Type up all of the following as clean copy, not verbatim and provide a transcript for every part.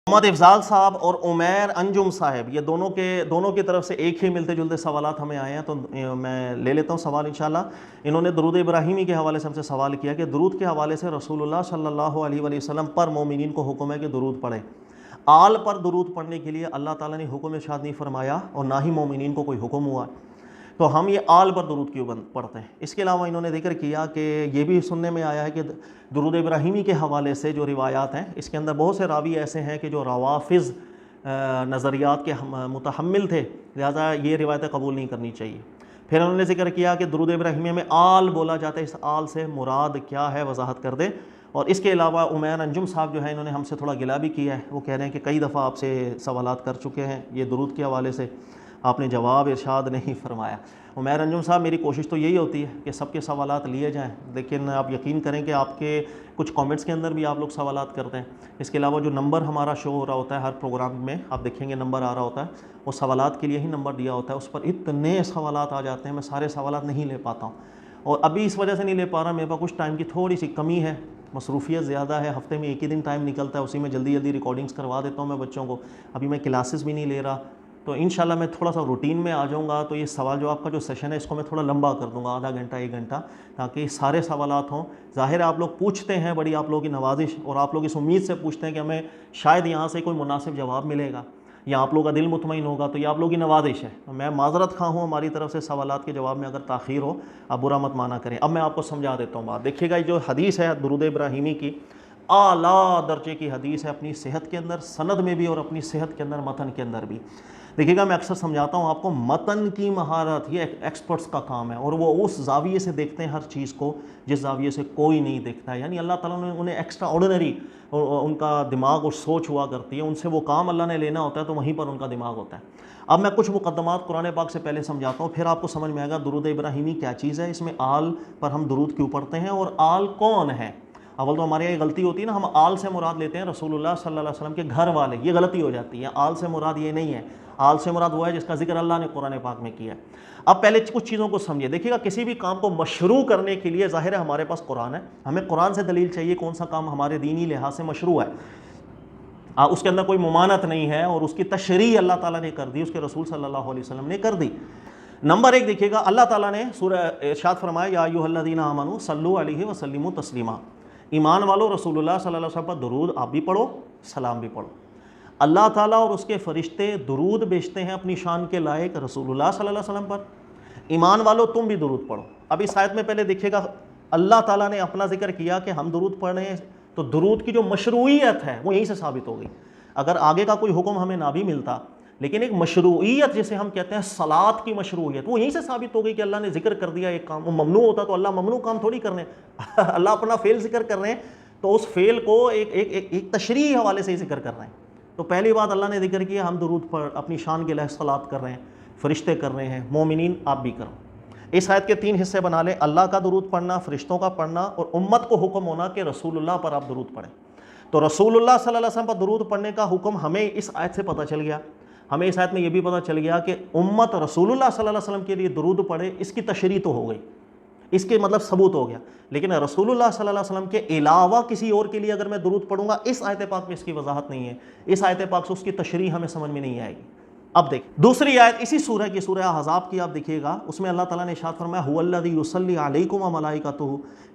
محمد افضال صاحب اور عمیر انجم صاحب، یہ دونوں کی طرف سے ایک ہی ملتے جلتے سوالات ہمیں آئے ہیں، تو میں لے لیتا ہوں سوال انشاءاللہ۔ انہوں نے درود ابراہیمی کے حوالے سے ہم سے سوال کیا کہ درود کے حوالے سے رسول اللہ صلی اللہ علیہ وآلہ وسلم پر مومنین کو حکم ہے کہ درود پڑھیں، آل پر درود پڑھنے کے لیے اللہ تعالیٰ نے حکم ارشاد نہیں فرمایا اور نہ ہی مومنین کو کوئی حکم ہوا، تو ہم یہ آل پر درود کیوں پڑھتے ہیں؟ اس کے علاوہ انہوں نے ذکر کیا کہ یہ بھی سننے میں آیا ہے کہ درود ابراہیمی کے حوالے سے جو روایات ہیں اس کے اندر بہت سے راوی ایسے ہیں کہ جو روافض نظریات کے متحمل تھے، لہذا یہ روایتیں قبول نہیں کرنی چاہیے۔ پھر انہوں نے ذکر کیا کہ درود ابراہیمی میں آل بولا جاتا ہے، اس آل سے مراد کیا ہے وضاحت کر دیں۔ اور اس کے علاوہ عمیر انجم صاحب جو ہیں انہوں نے ہم سے تھوڑا گلہ بھی کیا ہے، وہ کہہ رہے ہیں کہ کئی دفعہ آپ سے سوالات کر چکے ہیں یہ درود کے حوالے سے، آپ نے جواب ارشاد نہیں فرمایا۔ عمیر انجم صاحب میری کوشش تو یہی ہوتی ہے کہ سب کے سوالات لیے جائیں، لیکن آپ یقین کریں کہ آپ کے کچھ کامنٹس کے اندر بھی آپ لوگ سوالات کرتے ہیں۔ اس کے علاوہ جو نمبر ہمارا شو ہو رہا ہوتا ہے ہر پروگرام میں، آپ دیکھیں گے نمبر آ رہا ہوتا ہے، وہ سوالات کے لیے ہی نمبر دیا ہوتا ہے، اس پر اتنے سوالات آ جاتے ہیں میں سارے سوالات نہیں لے پاتا ہوں، اور ابھی اس وجہ سے نہیں لے پا رہا، میرے پاس کچھ ٹائم کی تھوڑی سی کمی ہے، مصروفیت زیادہ ہے، ہفتے میں ایک ہی دن ٹائم نکلتا ہے، اسی میں جلدی جلدی ریکارڈنگز کروا دیتا ہوں میں بچوں کو، ابھی میں کلاسز بھی نہیں لے رہا، تو انشاءاللہ میں تھوڑا سا روٹین میں آ جاؤں گا، تو یہ سوال جو آپ کا جو سیشن ہے اس کو میں تھوڑا لمبا کر دوں گا، آدھا گھنٹہ 1 گھنٹہ، تاکہ سارے سوالات ہوں۔ ظاہر ہے آپ لوگ پوچھتے ہیں، بڑی آپ لوگوں کی نوازش، اور آپ لوگ اس امید سے پوچھتے ہیں کہ ہمیں شاید یہاں سے کوئی مناسب جواب ملے گا یا آپ لوگوں کا دل مطمئن ہوگا، تو یہ آپ لوگوں کی نوازش ہے، میں معذرت خواہ ہوں ہماری طرف سے سوالات کے جواب میں اگر تاخیر ہو، آپ برا مت مانا کریں۔ اب میں آپ کو سمجھا دیتا ہوں بات، دیکھیے گا یہ جو حدیث ہے درود ابراہیمی کی، اعلیٰ درجے کی حدیث ہے، اپنی صحت کے اندر سند میں بھی اور اپنی صحت کے اندر متن کے اندر بھی۔ دیکھیے گا میں اکثر سمجھاتا ہوں آپ کو، متن کی مہارت یہ ایکسپرٹس کا کام ہے، اور وہ اس زاویے سے دیکھتے ہیں ہر چیز کو جس زاویے سے کوئی نہیں دیکھتا ہے، یعنی اللہ تعالیٰ نے انہیں ایکسٹرا آرڈنری ان کا دماغ اور سوچ ہوا کرتی ہے، ان سے وہ کام اللہ نے لینا ہوتا ہے تو وہیں پر ان کا دماغ ہوتا ہے۔ اب میں کچھ مقدمات قرآن پاک سے پہلے سمجھاتا ہوں، پھر آپ کو سمجھ میں آئے گا درود ابراہیمی کیا چیز ہے، اس میں آل پر ہم درود کیوں پڑھتے ہیں اور آل کون ہے۔ اول تو ہمارے یہاں یہ غلطی ہوتی ہے نا، ہم آل سے مراد لیتے ہیں رسول اللہ صلی اللہ علیہ وسلم کے گھر والے، یہ غلطی ہو جاتی ہے، آل سے مراد یہ نہیں ہے، آل سے مراد وہ ہے جس کا ذکر اللہ نے قرآن پاک میں کیا ہے۔ اب پہلے کچھ چیزوں کو سمجھیے، دیکھیے گا کسی بھی کام کو مشروع کرنے کے لیے ظاہر ہے ہمارے پاس قرآن ہے، ہمیں قرآن سے دلیل چاہیے کون سا کام ہمارے دینی لحاظ سے مشروع ہے، اس کے اندر کوئی ممانعت نہیں ہے، اور اس کی تشریح اللہ تعالیٰ نے کر دی، اس کے رسول صلی اللہ علیہ وسلم نے کر دی۔ نمبر 1 دیکھیے گا اللہ تعالیٰ نے سورہ ارشاد فرمایا یا ایھا الذین آمنوا صلوا علیہ وسلموا تسلیما، ایمان والو رسول اللہ صلی اللہ علیہ وسلم پر درود آپ بھی پڑھو، سلام بھی پڑھو۔ اللہ تعالیٰ اور اس کے فرشتے درود بھیجتے ہیں اپنی شان کے لائق رسول اللہ صلی اللہ علیہ وسلم پر، ایمان والو تم بھی درود پڑھو۔ اب اس آیت میں پہلے دیکھیے گا اللہ تعالیٰ نے اپنا ذکر کیا کہ ہم درود پڑھ رہے ہیں، تو درود کی جو مشروعیت ہے وہ یہیں سے ثابت ہو گئی۔ اگر آگے کا کوئی حکم ہمیں نہ بھی ملتا، لیکن ایک مشروعیت جسے ہم کہتے ہیں صلاۃ کی مشروعیت، وہ یہیں سے ثابت ہو گئی کہ اللہ نے ذکر کر دیا ایک کام، وہ ممنوع ہوتا تو اللہ ممنوع کام تھوڑی کر رہے ہیں اللہ اپنا فعل ذکر کر رہے ہیں، تو اس فعل کو ایک تشریح حوالے سے ہی ذکر کر رہے ہیں۔ تو پہلی بات اللہ نے ذکر کیا ہم درود پر اپنی شان کے لحاظ صلاۃ کر رہے ہیں، فرشتے کر رہے ہیں، مومنین آپ بھی کرو۔ اس آیت کے 3 حصے بنا لیں، اللہ کا درود پڑھنا، فرشتوں کا پڑھنا، اور امت کو حکم ہونا کہ رسول اللہ پر آپ درود پڑھیں۔ تو رسول اللہ صلی اللہ علیہ وسلم پر درود پڑھنے کا حکم ہمیں اس آیت سے پتہ چل گیا، ہمیں اس آیت میں یہ بھی پتہ چل گیا کہ امت رسول اللہ صلی اللہ علیہ وسلم کے لیے درود پڑھے، اس کی تشریح تو ہو گئی، اس کے مطلب ثبوت ہو گیا، لیکن رسول اللہ صلی اللہ علیہ وسلم کے علاوہ کسی اور کے لیے اگر میں درود پڑھوں گا، اس آیت پاک میں اس کی وضاحت نہیں ہے، اس آیت پاک سے اس کی تشریح ہمیں سمجھ میں نہیں آئے گی۔ اب دیکھ دوسری آیت اسی سورہ کی، سورہ احزاب کی، آپ دیکھیے گا اس میں اللہ تعالیٰ نے ارشاد فرمایا هو الذی یصلی علیکم وملائکتہ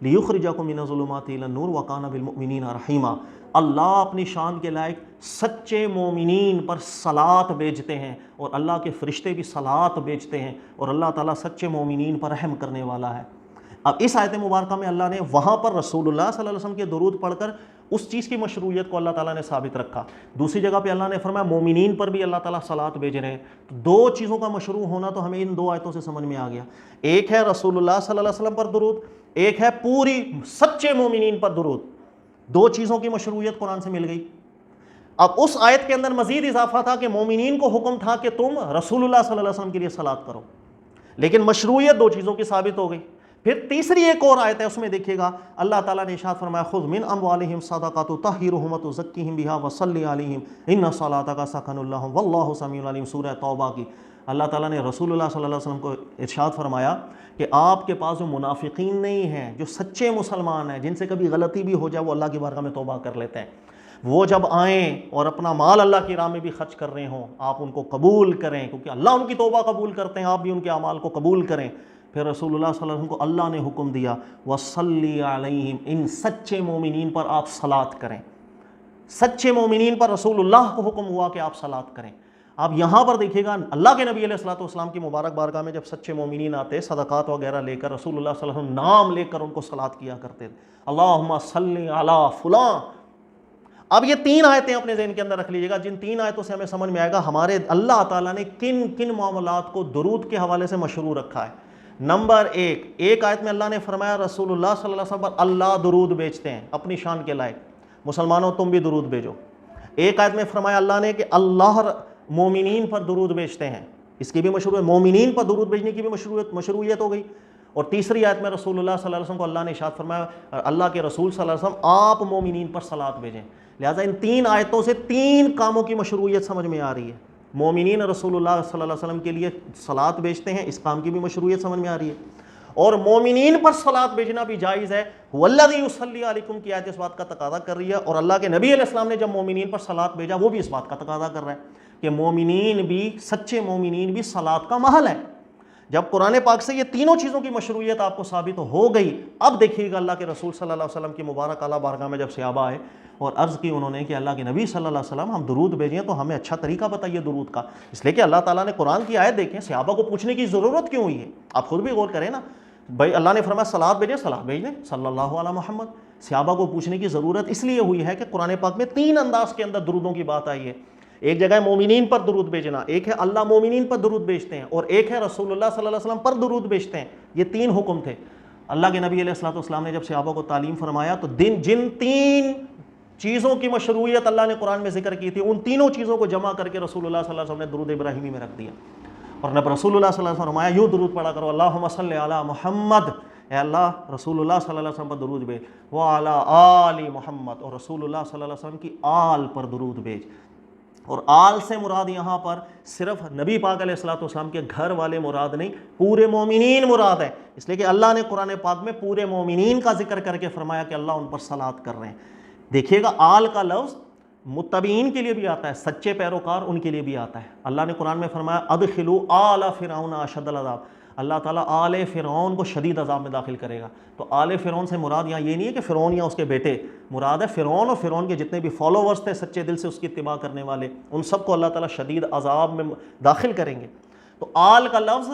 لیخرجکم من الظلمات الی النور وکان بالمؤمنین رحیما، اللہ اپنی شان کے لائق سچے مومنین پر صلاۃ بھیجتے ہیں، اور اللہ کے فرشتے بھی صلاۃ بھیجتے ہیں، اور اللہ تعالیٰ سچے مومنین پر رحم کرنے والا ہے۔ اب اس آیت مبارکہ میں اللہ نے وہاں پر رسول اللہ صلی اللہ علیہ وسلم کے درود پڑھ کر اس چیز کی مشروعیت کو اللہ تعالیٰ نے ثابت رکھا، دوسری جگہ پہ اللہ نے فرمایا مومنین پر بھی اللہ تعالیٰ صلاۃ بھیج رہے ہیں۔ تو 2 چیزوں کا مشروع ہونا تو ہمیں ان 2 آیتوں سے سمجھ میں آ گیا، ایک ہے رسول اللہ صلی اللہ علیہ وسلم پر درود، ایک ہے پوری سچے مومنین پر درود، 2 چیزوں کی مشروعیت قرآن سے مل گئی۔ اب اس آیت کے اندر مزید اضافہ تھا کہ مومنین کو حکم تھا کہ تم رسول اللہ صلی اللہ علیہ وسلم کے لیے صلاۃ کرو، لیکن مشروعیت 2 چیزوں کی ثابت ہو گئی۔ پھر تیسری ایک اور آیت ہے، اس میں دیکھیے گا اللہ تعالیٰ نے ارشاد فرمایا خذ من اموالہم صدقۃ تطہرھم وتزکیہم بہا وصلی علیہم ان صلاتک سکن لہم واللہ سمیع علیم، سورہ توبہ کی۔ اللہ تعالیٰ نے رسول اللہ صلی اللہ علیہ وسلم کو ارشاد فرمایا کہ آپ کے پاس جو منافقین نہیں ہیں، جو سچے مسلمان ہیں، جن سے کبھی غلطی بھی ہو جائے وہ اللہ کی بارگاہ میں توبہ کر لیتے ہیں، وہ جب آئیں اور اپنا مال اللہ کی راہ میں بھی خرچ کر رہے ہوں، آپ ان کو قبول کریں، کیونکہ اللہ ان کی توبہ قبول کرتے ہیں، آپ بھی ان کے اعمال کو قبول کریں۔ پھر رسول اللہ صلی اللہ علیہ وسلم کو اللہ نے حکم دیا وَصَلِّ عَلَيْهِمْ، ان سچے مومنین پر آپ صلاۃ کریں۔ سچے مومنین پر رسول اللہ کو حکم ہوا کہ آپ صلاۃ کریں۔ آپ یہاں پر دیکھیے گا اللہ کے نبی علیہ الصلوۃ والسلام کی مبارک بارگاہ میں جب سچے مومنین آتے صدقات وغیرہ لے کر، رسول اللہ صلی اللہ علیہ وسلم نام لے کر ان کو صلاۃ کیا کرتے تھے، اللہم صلی علی فلاں۔ اب یہ 3 آیتیں اپنے ذہن کے اندر رکھ لیجیے گا، جن 3 آیتوں سے ہمیں سمجھ میں آئے گا ہمارے اللہ تعالیٰ نے کن کن معاملات کو درود کے حوالے سے مشروع رکھا ہے۔ نمبر 1، ایک آیت میں اللہ نے فرمایا رسول اللہ صلی اللہ علیہ وسلم پر اللہ درود بیچتے ہیں اپنی شان کے لائق، مسلمانوں تم بھی درود بھیجو۔ ایک آیت میں فرمایا اللہ نے کہ اللہ مومنین پر درود بیچتے ہیں، اس کی بھی مشروعیت، مومنین پر درود بھیجنے کی بھی مشروعیت ہو گئی۔ اور تیسری آیت میں رسول اللہ صلی اللہ علیہ وسلم کو اللہ نے ارشاد فرمایا، اللہ کے رسول صلی اللہ علیہ وسلم آپ مومنین پر صلاۃ بھیجیں۔ لہٰذا ان 3 آیتوں سے 3 کاموں کی مشروعیت سمجھ میں آ رہی ہے۔ مومنین رسول اللہ صلی اللہ علیہ وسلم کے لیے صلاۃ بھیجتے ہیں، اس کام کی بھی مشروعیت سمجھ میں آ رہی ہے، اور مومنین پر صلاۃ بھیجنا بھی جائز ہے۔ والذی یصلی علیکم کی آیت اس بات کا تقاضا کر رہی ہے، اور اللہ کے نبی علیہ السلام نے جب مومنین پر صلاۃ بھیجا وہ بھی اس بات کا تقاضا کر رہا ہے کہ مومنین بھی، سچے مومنین بھی صلاۃ کا محل ہے۔ جب قرآن پاک سے یہ تینوں چیزوں کی مشروعیت آپ کو ثابت ہو گئی، اب دیکھیے گا اللہ کے رسول صلی اللہ علیہ وسلم کی مبارک اعلیٰ بارگاہ میں جب صحابہ آئے اور عرض کی انہوں نے کہ اللہ کے نبی صلی اللہ علیہ وسلم ہم درود بھیجیں تو ہمیں اچھا طریقہ بتائیے درود کا، اس لیے کہ اللہ تعالیٰ نے قرآن کی آیت دیکھیں، صحابہ کو پوچھنے کی ضرورت کیوں ہوئی ہے؟ آپ خود بھی غور کریں نا بھائی، اللہ نے فرمایا صلاۃ بھیجیں، صلاۃ بھیج دیں صلی اللہ علیہ محمد۔ صحابہ کو پوچھنے کی ضرورت اس لیے ہوئی ہے کہ قرآن پاک میں 3 انداز کے اندر درودوں کی بات آئی ہے۔ ایک جگہ مومنین پر درود بھیجنا، ایک ہے اللہ مومنین پر درود بھیجتے ہیں، اور ایک ہے رسول اللہ صلی اللہ علیہ وسلم پر درود بھیجتے ہیں۔ یہ 3 حکم تھے۔ اللہ کے نبی علیہ الصلوۃ والسلام نے جب صحابہ کو تعلیم فرمایا تو جن 3 چیزوں کی مشروعیت اللہ نے قرآن میں ذکر کی تھی، ان تینوں چیزوں کو جمع کر کے رسول اللہ صلی اللہ علیہ وسلم نے درود ابراہیمی میں رکھ دیا، اور نب رسول اللہ صلی اللہ علیہ وسلم فرمایا یوں درود پڑھا کرو، اللہم صلی علی محمد، اے اللہ رسول اللہ صلی اللہ علیہ وسلم پر درود بھیج، وعلی آل محمد، اور رسول اللہ صلی اللہ علیہ وسلم کی آل پر درود بھیج۔ اور آل سے مراد یہاں پر صرف نبی پاک علیہ الصلوۃ والسلام کے گھر والے مراد نہیں، پورے مومنین مراد ہے، اس لیے کہ اللہ نے قرآن پاک میں پورے مومنین کا ذکر کر کے فرمایا کہ اللہ ان پر صلاۃ کر رہے ہیں۔ دیکھیے گا آل کا لفظ متبعین کے لیے بھی آتا ہے، سچے پیروکار ان کے لیے بھی آتا ہے۔ اللہ نے قرآن میں فرمایا ادخلوا آل فرعون اشد العذاب، اللہ تعالیٰ آل فرعون کو شدید عذاب میں داخل کرے گا۔ تو آل فرعون سے مراد یہاں یہ نہیں ہے کہ فرعون یا اس کے بیٹے، مراد ہے فرعون اور فرعون کے جتنے بھی فالوورز تھے سچے دل سے اس کی اتباع کرنے والے، ان سب کو اللہ تعالیٰ شدید عذاب میں داخل کریں گے۔ تو آل کا لفظ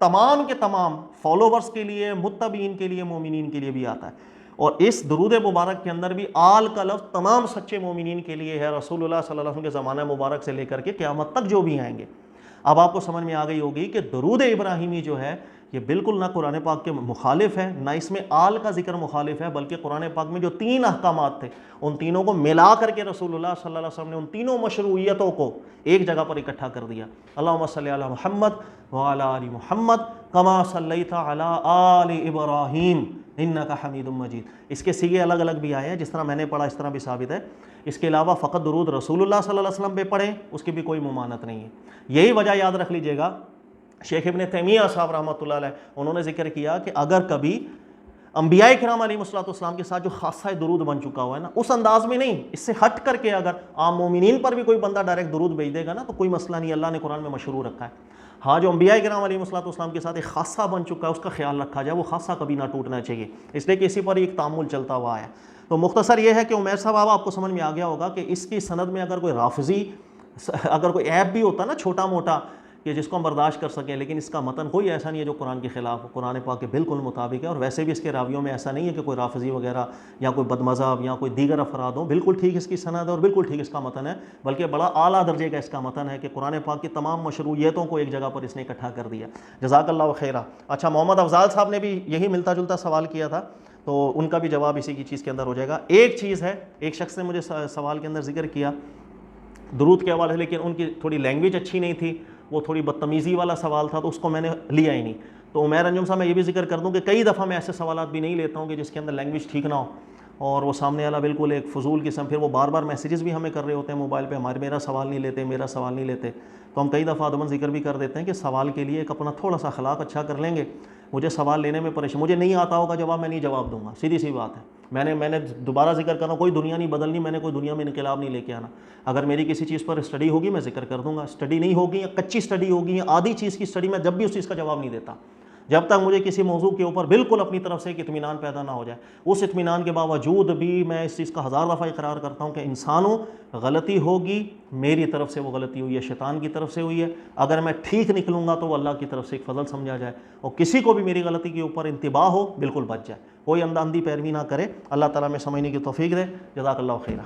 تمام کے تمام فالوورز کے لیے، متبعین کے لیے، مومنین کے لیے بھی آتا ہے، اور اس درود مبارک کے اندر بھی آل کا لفظ تمام سچے مومنین کے لیے ہے، رسول اللہ صلی اللہ علیہ وسلم کے زمانہ مبارک سے لے کر کے قیامت تک جو بھی آئیں گے۔ اب آپ کو سمجھ میں آ گئی ہوگی کہ درود ابراہیمی جو ہے یہ بالکل نہ قرآن پاک کے مخالف ہے، نہ اس میں آل کا ذکر مخالف ہے، بلکہ قرآن پاک میں جو 3 احکامات تھے ان تینوں کو ملا کر کے رسول اللہ صلی اللہ علیہ وسلم نے ان تینوں مشروعیتوں کو ایک جگہ پر اکٹھا کر دیا۔ اللہم صلی علی محمد وعلی آل محمد کما صلیت علی آل ابراہیم انک حمید مجید۔ اس کے صیغے الگ الگ بھی آئے ہیں، جس طرح میں نے پڑھا اس طرح بھی ثابت ہے۔ اس کے علاوہ فقط درود رسول اللہ صلی اللہ علیہ وسلم پہ پڑھیں، اس کی بھی کوئی ممانعت نہیں ہے۔ یہی وجہ یاد رکھ لیجئے گا، شیخ ابن تیمیہ صاحب رحمۃ اللہ علیہ انہوں نے ذکر کیا کہ اگر کبھی انبیاء کرام علیہ الصلوۃ والسلام کے ساتھ جو خاصہ درود بن چکا ہوا ہے نا، اس انداز میں نہیں، اس سے ہٹ کر کے اگر عام مومنین پر بھی کوئی بندہ ڈائریکٹ درود بھیج دے گا نا تو کوئی مسئلہ نہیں، اللہ نے قرآن میں مشروع رکھا ہے۔ ہاں جو انبیاء کرام علیہ الصلوۃ والسلام کے ساتھ ایک خاصہ بن چکا ہے اس کا خیال رکھا جائے، وہ خاصہ کبھی نہ ٹوٹنا چاہیے، اس لیے کہ اسی پر ایک تعامل چلتا ہوا ہے۔ تو مختصر یہ ہے کہ عمیر صاحب آپ کو سمجھ میں آ گیا ہوگا کہ اس کی سند میں اگر کوئی رافضی، اگر کوئی عیب بھی ہوتا نا چھوٹا موٹا کہ جس کو ہم برداشت کر سکیں، لیکن اس کا متن کوئی ایسا نہیں ہے جو قرآن کے خلاف ہو، قرآن پاک کے بالکل مطابق ہے، اور ویسے بھی اس کے راویوں میں ایسا نہیں ہے کہ کوئی رافضی وغیرہ یا کوئی بد مذہب یا کوئی دیگر افراد ہوں، بالکل ٹھیک اس کی سند ہے اور بالکل ٹھیک اس کا متن ہے، بلکہ بڑا اعلیٰ درجے کا اس کا متن ہے کہ قرآن پاک کی تمام مشروعیتوں کو ایک جگہ پر اس نے اکٹھا کر دیا۔ جزاک اللہ خیرہ۔ اچھا، محمد افضال صاحب نے بھی یہی ملتا جلتا سوال کیا تھا، تو ان کا بھی جواب اسی کی چیز کے اندر ہو جائے گا۔ ایک چیز ہے، ایک شخص نے مجھے سوال کے اندر ذکر کیا درود کے حوالے سے، لیکن ان کی تھوڑی لینگویج اچھی نہیں تھی، وہ تھوڑی بدتمیزی والا سوال تھا، تو اس کو میں نے لیا ہی نہیں۔ تو عمیر انجم صاحب میں یہ بھی ذکر کر دوں کہ کئی دفعہ میں ایسے سوالات بھی نہیں لیتا ہوں کہ جس کے اندر لینگویج ٹھیک نہ ہو، اور وہ سامنے والا بالکل ایک فضول قسم، پھر وہ بار بار میسیجز بھی ہمیں کر رہے ہوتے ہیں موبائل پہ، میرا سوال نہیں لیتے، میرا سوال نہیں لیتے، تو ہم کئی دفعہ ادباً ذکر بھی کر دیتے ہیں کہ سوال کے لیے ایک اپنا تھوڑا سا اخلاق اچھا کر لیں گے، مجھے سوال لینے میں پریشان، مجھے نہیں آتا ہوگا جواب، میں نہیں جواب دوں گا، سیدھی سی بات ہے۔ میں نے دوبارہ ذکر کر رہا ہوں، کوئی دنیا نہیں بدلنی، میں نے کوئی دنیا میں انقلاب نہیں لے کے آنا۔ اگر میری کسی چیز پر اسٹڈی ہوگی میں ذکر کر دوں گا، اسٹڈی نہیں ہوگی یا کچی اسٹڈی ہوگی یا آدھی چیز کی اسٹڈی، میں جب بھی اس چیز کا جواب نہیں دیتا جب تک مجھے کسی موضوع کے اوپر بالکل اپنی طرف سے ایک اطمینان پیدا نہ ہو جائے۔ اس اطمینان کے باوجود بھی میں اس چیز کا ہزار دفعہ اقرار کرتا ہوں کہ انسانوں غلطی ہوگی، میری طرف سے وہ غلطی ہوئی ہے، شیطان کی طرف سے ہوئی ہے۔ اگر میں ٹھیک نکلوں گا تو وہ اللہ کی طرف سے ایک فضل سمجھا جائے، اور کسی کو بھی میری غلطی کے اوپر انتباہ ہو بالکل بچ جائے، کوئی اندھی پیروی نہ کرے۔ اللہ تعالیٰ میں سمجھنے کی توفیق دے۔ جزاک اللہ خیر۔